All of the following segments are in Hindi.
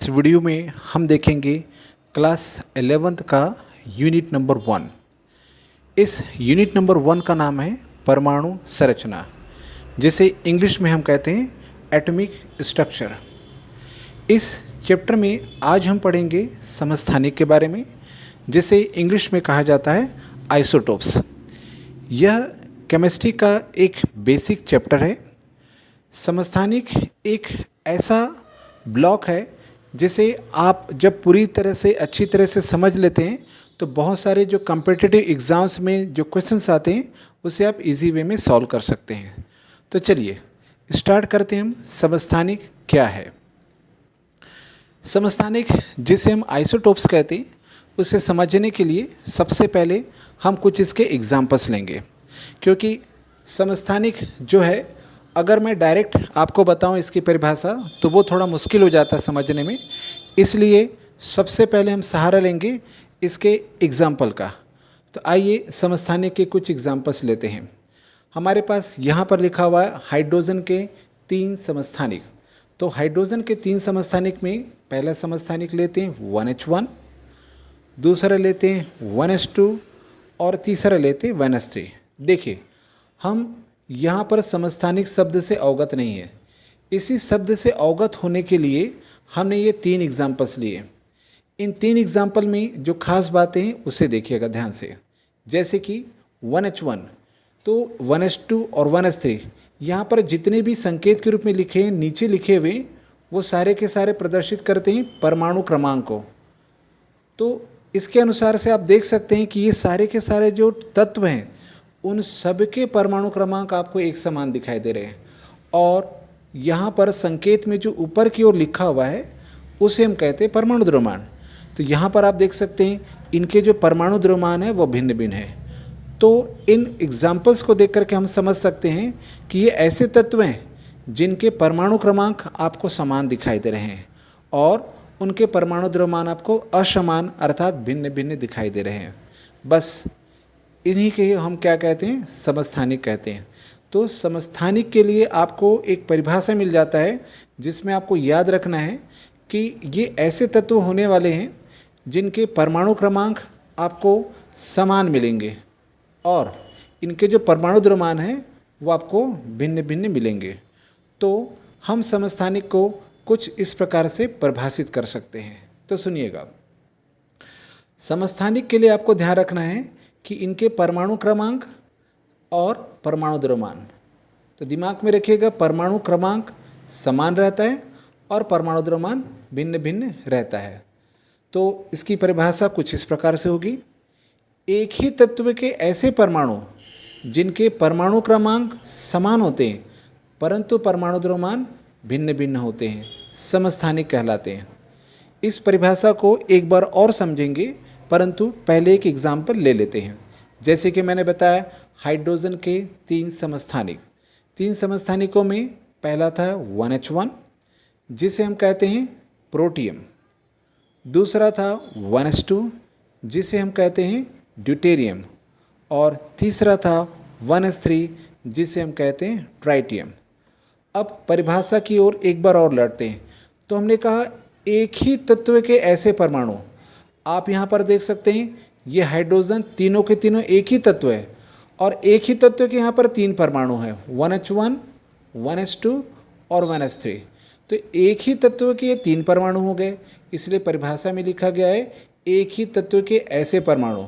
इस वीडियो में हम देखेंगे क्लास 11th का यूनिट नंबर 1। इस यूनिट नंबर 1 का नाम है परमाणु संरचना, जिसे इंग्लिश में हम कहते हैं एटॉमिक स्ट्रक्चर। इस चैप्टर में आज हम पढ़ेंगे समस्थानिक के बारे में, जिसे इंग्लिश में कहा जाता है आइसोटोप्स। यह केमिस्ट्री का एक बेसिक चैप्टर है। समस्थानिक एक ऐसा ब्लॉक है जिसे आप जब पूरी तरह से अच्छी तरह से समझ लेते हैं तो बहुत सारे जो कॉम्पिटिटिव एग्ज़ाम्स में जो क्वेश्चंस आते हैं उसे आप इजी वे में सॉल्व कर सकते हैं। तो चलिए स्टार्ट करते हैं। हम समस्थानिक क्या है। समस्थानिक, जिसे हम आइसोटोप्स कहते हैं, उसे समझने के लिए सबसे पहले हम कुछ इसके एग्जाम्पल्स लेंगे, क्योंकि समस्थानिक जो है अगर मैं डायरेक्ट आपको बताऊं इसकी परिभाषा तो वो थोड़ा मुश्किल हो जाता है समझने में। इसलिए सबसे पहले हम सहारा लेंगे इसके एग्जाम्पल का। तो आइए समस्थानिक के कुछ एग्जाम्पल्स लेते हैं। हमारे पास यहाँ पर लिखा हुआ है हाइड्रोजन के 3 समस्थानिक। तो हाइड्रोजन के 3 समस्थानिक में पहला समस्थानिक लेते हैं 1H1, दूसरा लेते हैं 1H2 और तीसरा लेते हैं 1S3। देखिए, हम यहाँ पर समस्थानिक शब्द से अवगत नहीं है। इसी शब्द से अवगत होने के लिए हमने ये 3 एग्जाम्पल्स लिए। इन 3 एग्जाम्पल में जो खास बातें हैं उसे देखिएगा ध्यान से। जैसे कि 1H1, तो 1H2 और 1S3 यहाँ पर जितने भी संकेत के रूप में लिखे हैं, नीचे लिखे हुए, वो सारे के सारे प्रदर्शित करते हैं परमाणु क्रमांक को। तो इसके अनुसार से आप देख सकते हैं कि ये सारे के सारे जो तत्व हैं उन सब के परमाणु क्रमांक आपको एक समान दिखाई दे रहे हैं। और यहाँ पर संकेत में जो ऊपर की ओर लिखा हुआ है उसे हम कहते हैं परमाणु द्रव्यमान। तो यहाँ पर आप देख सकते हैं इनके जो परमाणु द्रव्यमान है वो भिन्न भिन्न है। तो इन एग्जाम्पल्स को देख करके हम समझ सकते हैं कि ये ऐसे तत्व हैं जिनके परमाणु क्रमांक आपको समान दिखाई दे रहे हैं और उनके परमाणु द्रव्यमान आपको असमान अर्थात भिन्न भिन्न दिखाई दे रहे हैं। बस इन्हीं के हम क्या कहते हैं, समस्थानिक कहते हैं। तो समस्थानिक के लिए आपको एक परिभाषा मिल जाता है जिसमें आपको याद रखना है कि ये ऐसे तत्व होने वाले हैं जिनके परमाणु क्रमांक आपको समान मिलेंगे और इनके जो परमाणु द्रव्यमान हैं वो आपको भिन्न भिन्न मिलेंगे। तो हम समस्थानिक को कुछ इस प्रकार से परिभाषित कर सकते हैं। तो सुनिएगा, समस्थानिक के लिए आपको ध्यान रखना है कि इनके परमाणु क्रमांक और परमाणु द्रव्यमान, तो दिमाग में रखिएगा, परमाणु क्रमांक समान रहता है और परमाणु द्रव्यमान भिन्न भिन्न रहता है। तो इसकी परिभाषा कुछ इस प्रकार से होगी। एक ही तत्व के ऐसे परमाणु जिनके परमाणु क्रमांक समान होते हैं परंतु परमाणु द्रव्यमान भिन्न भिन्न होते हैं, समस्थानिक कहलाते हैं। इस परिभाषा को एक बार और समझेंगे, परंतु पहले एक एग्जाम्पल ले लेते हैं। जैसे कि मैंने बताया, हाइड्रोजन के 3 समस्थानिक। 3 समस्थानिकों में पहला था 1H1 जिसे हम कहते हैं प्रोटियम, दूसरा था 1S2 जिसे हम कहते हैं ड्यूटेरियम और तीसरा था 1S3 जिसे हम कहते हैं ट्राइटियम। अब परिभाषा की ओर एक बार और लौटते हैं। तो हमने कहा एक ही तत्व के ऐसे परमाणु, आप यहाँ पर देख सकते हैं ये हाइड्रोजन तीनों के तीनों एक ही तत्व है और एक ही तत्व के यहाँ पर 3 परमाणु हैं, 1H1, 1S2 और 1S3। तो एक ही तत्व के ये 3 परमाणु हो गए, इसलिए परिभाषा में लिखा गया है एक ही तत्व के ऐसे परमाणु।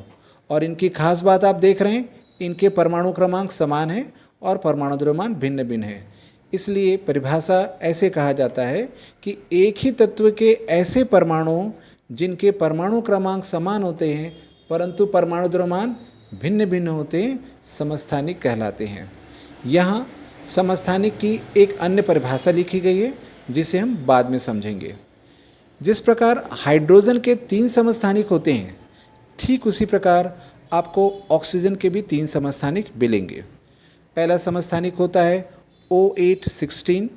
और इनकी खास बात आप देख रहे हैं, इनके परमाणु क्रमांक समान है और परमाणु द्रव्यमान भिन्न भिन्न है। इसलिए परिभाषा ऐसे कहा जाता है कि एक ही तत्व के ऐसे परमाणु जिनके परमाणु क्रमांक समान होते हैं परंतु परमाणु द्रव्यमान भिन्न भिन्न होते हैं, समस्थानिक कहलाते हैं। यहाँ समस्थानिक की एक अन्य परिभाषा लिखी गई है जिसे हम बाद में समझेंगे। जिस प्रकार हाइड्रोजन के 3 समस्थानिक होते हैं, ठीक उसी प्रकार आपको ऑक्सीजन के भी 3 समस्थानिक मिलेंगे। पहला समस्थानिक होता है O816,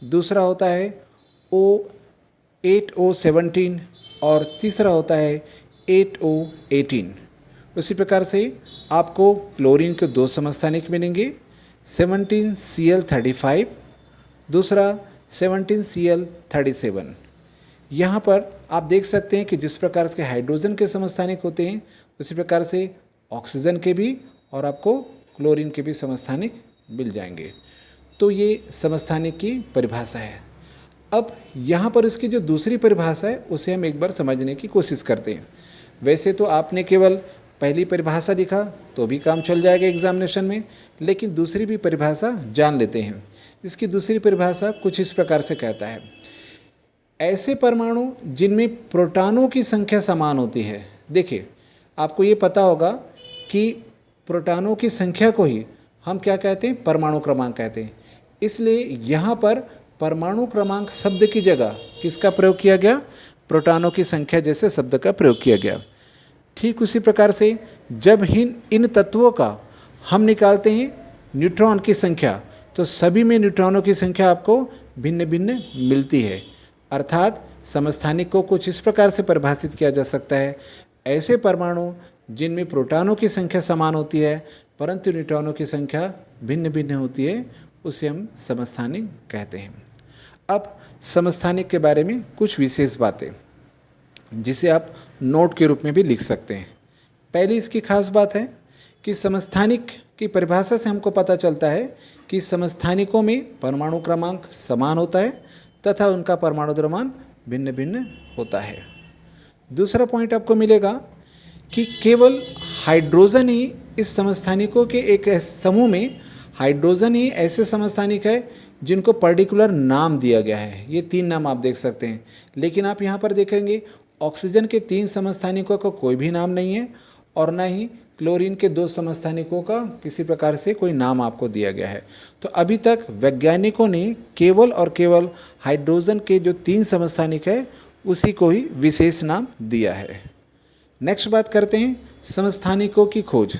दूसरा होता है O8O17 और तीसरा होता है 8O18। उसी प्रकार से आपको क्लोरीन के 2 समस्थानिक मिलेंगे, 17Cl35, दूसरा 17Cl37। यहाँ पर आप देख सकते हैं कि जिस प्रकार से हाइड्रोजन के समस्थानिक होते हैं उसी प्रकार से ऑक्सीजन के भी और आपको क्लोरीन के भी समस्थानिक मिल जाएंगे। तो ये समस्थानिक की परिभाषा है। अब यहाँ पर इसकी जो दूसरी परिभाषा है उसे हम एक बार समझने की कोशिश करते हैं। वैसे तो आपने केवल पहली परिभाषा लिखा तो भी काम चल जाएगा एग्जामिनेशन में, लेकिन दूसरी भी परिभाषा जान लेते हैं। इसकी दूसरी परिभाषा कुछ इस प्रकार से कहता है, ऐसे परमाणु जिनमें प्रोटॉनों की संख्या समान होती है। देखिए, आपको ये पता होगा कि प्रोटॉनों की संख्या को ही हम क्या कहते हैं, परमाणु क्रमांक कहते हैं। इसलिए यहाँ पर परमाणु क्रमांक शब्द की जगह किसका प्रयोग किया गया, प्रोटॉनों की संख्या जैसे शब्द का प्रयोग किया गया। ठीक उसी प्रकार से जब इन तत्वों का हम निकालते हैं न्यूट्रॉन की संख्या, तो सभी में न्यूट्रॉनों की संख्या आपको भिन्न भिन्न मिलती है। अर्थात समस्थानिक को कुछ इस प्रकार से परिभाषित किया जा सकता है, ऐसे परमाणु जिनमें प्रोटॉनों की संख्या समान होती है परंतु न्यूट्रॉनों की संख्या भिन्न भिन्न होती है, उसे हम समस्थानिक कहते हैं। अब समस्थानिक के बारे में कुछ विशेष बातें जिसे आप नोट के रूप में भी लिख सकते हैं। पहली इसकी खास बात है कि समस्थानिक की परिभाषा से हमको पता चलता है कि समस्थानिकों में परमाणु क्रमांक समान होता है तथा उनका परमाणु द्रव्यमान भिन्न भिन्न होता है। दूसरा पॉइंट आपको मिलेगा कि केवल हाइड्रोजन ही इस समस्थानिकों के एक समूह में हाइड्रोजन ही ऐसे समस्थानिक है जिनको पर्टिकुलर नाम दिया गया है। ये 3 नाम आप देख सकते हैं, लेकिन आप यहाँ पर देखेंगे ऑक्सीजन के 3 समस्थानिकों का कोई भी नाम नहीं है और ना ही क्लोरीन के 2 समस्थानिकों का किसी प्रकार से कोई नाम आपको दिया गया है। तो अभी तक वैज्ञानिकों ने केवल और केवल हाइड्रोजन के जो 3 समस्थानिक है उसी को ही विशेष नाम दिया है। नेक्स्ट बात करते हैं समस्थानिकों की खोज।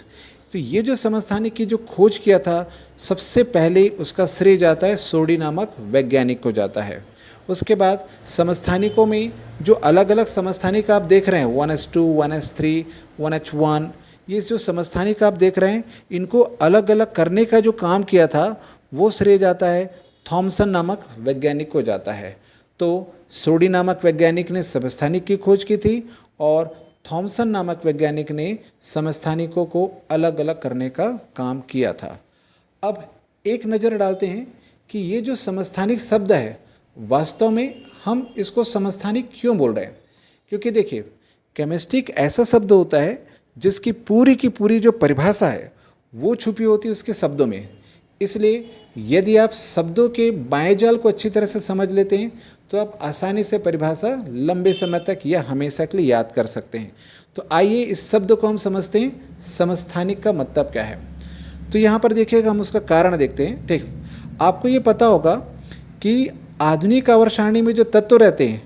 तो ये जो समस्थानिक की जो खोज किया था, सबसे पहले उसका श्रेय जाता है सोडी नामक वैज्ञानिक को जाता है। उसके बाद समस्थानिकों में जो अलग अलग समस्थानिक आप देख रहे हैं 1s2, 1s3, 1h1, ये जो समस्थानिक आप देख रहे हैं इनको अलग अलग करने का जो काम किया था वो श्रेय जाता है थॉमसन नामक वैज्ञानिक को जाता है। तो सोडी नामक वैज्ञानिक ने समस्थानिक की खोज की थी और थॉमसन नामक वैज्ञानिक ने समस्थानिकों को अलग अलग करने का काम किया था। अब एक नज़र डालते हैं कि ये जो समस्थानिक शब्द है वास्तव में हम इसको समस्थानिक क्यों बोल रहे हैं। क्योंकि देखिए, केमिस्ट्री एक ऐसा शब्द होता है जिसकी पूरी की पूरी जो परिभाषा है वो छुपी होती है उसके शब्दों में। इसलिए यदि आप शब्दों के मायाजाल को अच्छी तरह से समझ लेते हैं तो आप आसानी से परिभाषा लंबे समय तक या हमेशा के लिए याद कर सकते हैं। तो आइए इस शब्द को हम समझते हैं, समस्थानिक का मतलब क्या है। तो यहाँ पर देखिएगा, हम उसका कारण देखते हैं। ठीक, आपको ये पता होगा कि आधुनिक आवर्त सारणी में जो तत्व रहते हैं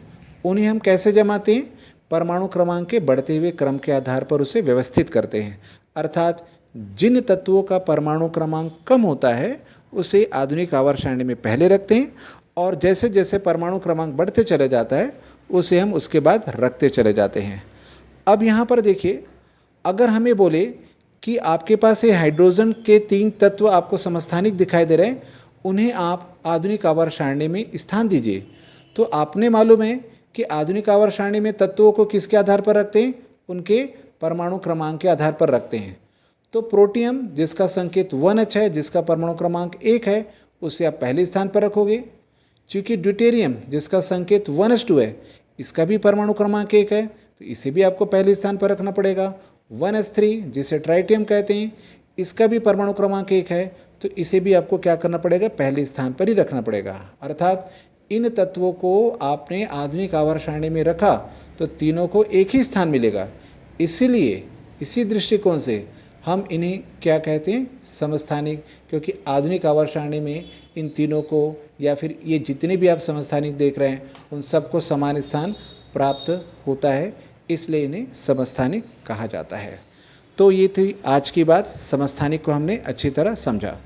उन्हें हम कैसे जमाते हैं, परमाणु क्रमांक के बढ़ते हुए क्रम के आधार पर उसे व्यवस्थित करते हैं। अर्थात जिन तत्वों का परमाणु क्रमांक कम होता है उसे आधुनिक आवर्त सारणी में पहले रखते हैं और जैसे जैसे परमाणु क्रमांक बढ़ते चले जाता है उसे हम उसके बाद रखते चले जाते हैं। अब यहाँ पर देखिए, अगर हमें बोले कि आपके पास ये हाइड्रोजन के 3 तत्व आपको समस्थानिक दिखाई दे रहे हैं, उन्हें आप आधुनिक आवर्त सारणी में स्थान दीजिए, तो आपने मालूम है कि आधुनिक आवर्त सारणी में तत्वों को किसके आधार पर रखते हैं, उनके परमाणु क्रमांक के आधार पर रखते हैं। तो प्रोटियम जिसका संकेत 1H है, जिसका परमाणु क्रमांक 1 है, उसे आप पहले स्थान पर रखोगे। चूँकि ड्यूटेरियम जिसका संकेत 1s2 है, इसका भी परमाणु क्रमांक 1 है, तो इसे भी आपको पहले स्थान पर रखना पड़ेगा। 1s3 जिसे ट्राइटियम कहते हैं, इसका भी परमाणु क्रमांक 1 है, तो इसे भी आपको क्या करना पड़ेगा, पहले स्थान पर ही रखना पड़ेगा। अर्थात इन तत्वों को आपने आधुनिक आवर्त सारणी में रखा तो तीनों को एक ही स्थान मिलेगा। इसीलिए इसी दृष्टिकोण से हम इन्हें क्या कहते हैं, समस्थानिक, क्योंकि आधुनिक आवर्त सारणी में इन तीनों को या फिर ये जितने भी आप समस्थानिक देख रहे हैं उन सबको समान स्थान प्राप्त होता है, इसलिए इन्हें समस्थानिक कहा जाता है। तो ये थी आज की बात, समस्थानिक को हमने अच्छी तरह समझा।